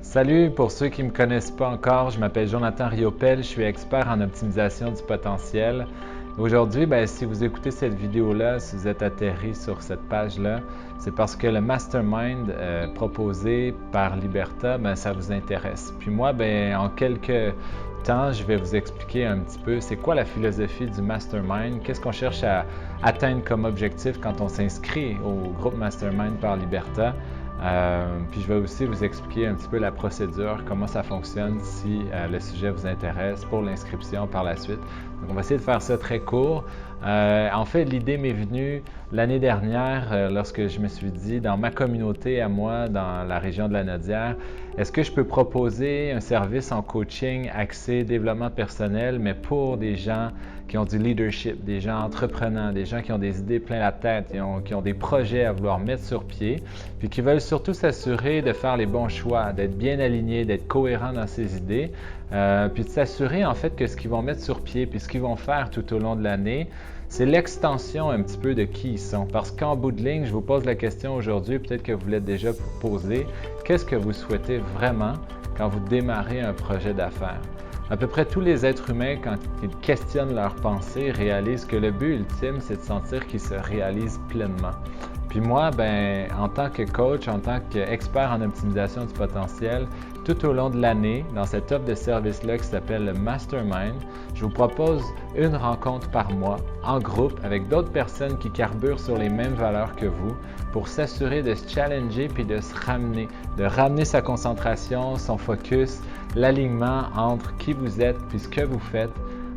Salut, pour ceux qui ne me connaissent pas encore, je m'appelle Jonathan Riopel, je suis expert en optimisation du potentiel. Aujourd'hui, si vous écoutez cette vidéo-là, si vous êtes atterri sur cette page-là, c'est parce que le mastermind proposé par Liberta, ça vous intéresse. Puis moi, en quelques temps, je vais vous expliquer un petit peu c'est quoi la philosophie du mastermind, qu'est-ce qu'on cherche à atteindre comme objectif quand on s'inscrit au groupe mastermind par Liberta. Puis je vais aussi vous expliquer un petit peu la procédure, comment ça fonctionne si le sujet vous intéresse pour l'inscription par la suite. Donc on va essayer de faire ça très court. En fait, l'idée m'est venue l'année dernière lorsque je me suis dit, dans ma communauté à moi, dans la région de la Naudière, est-ce que je peux proposer un service en coaching axé développement personnel, mais pour des gens qui ont du leadership, des gens entreprenants, des gens qui ont des idées plein la tête, qui ont des projets à vouloir mettre sur pied, puis qui veulent surtout s'assurer de faire les bons choix, d'être bien alignés, d'être cohérents dans ses idées, puis de s'assurer en fait que ce qu'ils vont mettre sur pied, puis ce qu'ils vont faire tout au long de l'année, c'est l'extension un petit peu de qui ils sont. Parce qu'en bout de ligne, je vous pose la question aujourd'hui, peut-être que vous l'êtes déjà posée, qu'est-ce que vous souhaitez vraiment quand vous démarrez un projet d'affaires? À peu près tous les êtres humains, quand ils questionnent leurs pensées, réalisent que le but ultime, c'est de sentir qu'ils se réalisent pleinement. Puis moi, en tant que coach, en tant qu'expert en optimisation du potentiel, tout au long de l'année, dans cette offre de service-là qui s'appelle le Mastermind, je vous propose une rencontre par mois en groupe avec d'autres personnes qui carburent sur les mêmes valeurs que vous pour s'assurer de se challenger puis de se ramener, de ramener sa concentration, son focus, l'alignement entre qui vous êtes puis ce que vous faites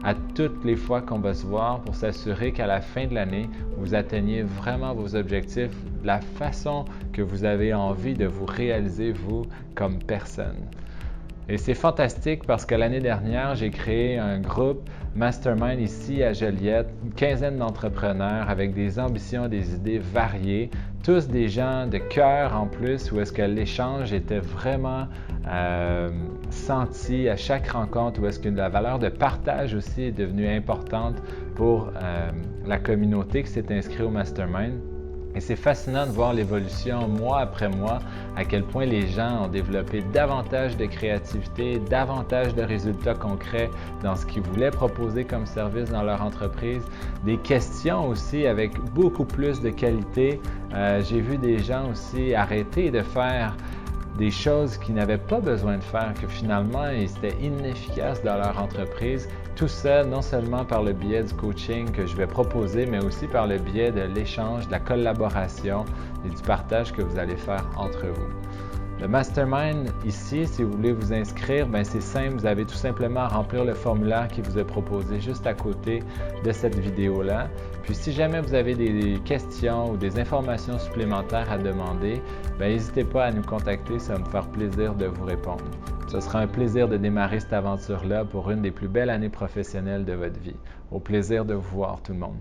à toutes les fois qu'on va se voir pour s'assurer qu'à la fin de l'année, vous atteigniez vraiment vos objectifs de la façon que vous avez envie de vous réaliser, vous, comme personne. Et c'est fantastique parce que l'année dernière, j'ai créé un groupe Mastermind ici à Joliette, une quinzaine d'entrepreneurs avec des ambitions, des idées variées, tous des gens de cœur en plus, où est-ce que l'échange était vraiment senti à chaque rencontre, où est-ce que la valeur de partage aussi est devenue importante pour la communauté qui s'est inscrite au Mastermind. Et c'est fascinant de voir l'évolution mois après mois, à quel point les gens ont développé davantage de créativité, davantage de résultats concrets dans ce qu'ils voulaient proposer comme service dans leur entreprise, des questions aussi avec beaucoup plus de qualité. J'ai vu des gens aussi arrêter de faire des choses qu'ils n'avaient pas besoin de faire, que finalement c'était inefficace dans leur entreprise. Tout ça, non seulement par le biais du coaching que je vais proposer, mais aussi par le biais de l'échange, de la collaboration et du partage que vous allez faire entre vous. Le Mastermind ici, si vous voulez vous inscrire, c'est simple, vous avez tout simplement à remplir le formulaire qui vous est proposé juste à côté de cette vidéo-là. Puis si jamais vous avez des questions ou des informations supplémentaires à demander, n'hésitez pas à nous contacter, ça va me faire plaisir de vous répondre. Ce sera un plaisir de démarrer cette aventure-là pour une des plus belles années professionnelles de votre vie. Au plaisir de vous voir tout le monde.